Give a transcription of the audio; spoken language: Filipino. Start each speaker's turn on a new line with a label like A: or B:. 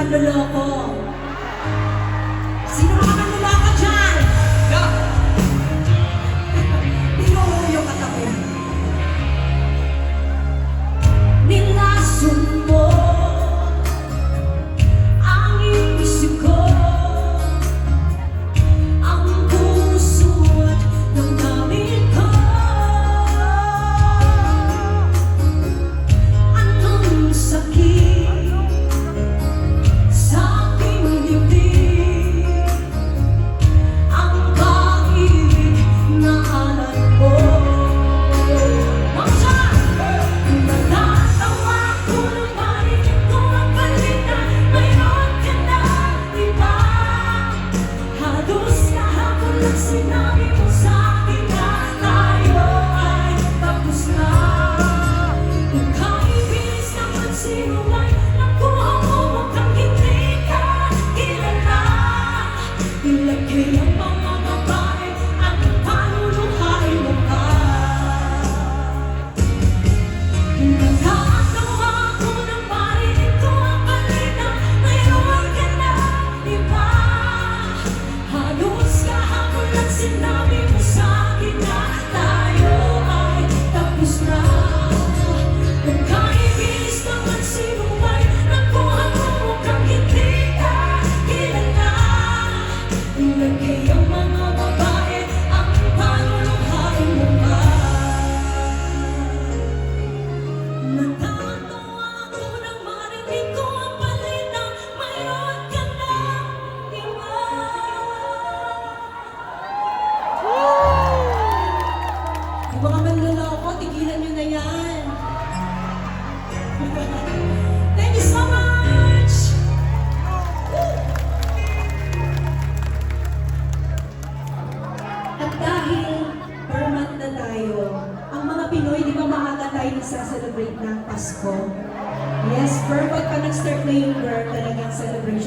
A: manloloko? Sino mga manloloko dyan? Tinuro yung katabi. Nilason mo ang isip ko, ang puso at damdamin ko. Anong sakit sa aking dibdib, ang pag-ibig na alam mo. Natatawa ko nang marinig ko ang balita, mayroon ka na iba. Halos kahapon lang sinabi mo sa akin na tayo ay tapos na. Kung kaibilis naman sino ay nakuha mo, mukhang hindi ka kilala. Ilan kayang mga babae ang panuluhain mo pa? Natatawa ko nang marinig ko ang balita, mayroon ka na iba. Halos kahapon lang sinabi mo sa akin na tayo ay tapos na. Kung kaibilis naman sino ay nakuha mo, mukhang hindi ka kilala. Ilan kayang mga babae ang panuluhain mo pa? Natatawa ako nang marinig ko ang balita, mayroon ka na iba. Yung mga manloloko, tigilan nyo na yan. Thank you so much! At dahil per month na tayo, ang mga Pinoy, di ba maaga tayo nagsaselebrate ng Pasko? Yes, per pagka nag-start na yung talagang celebration.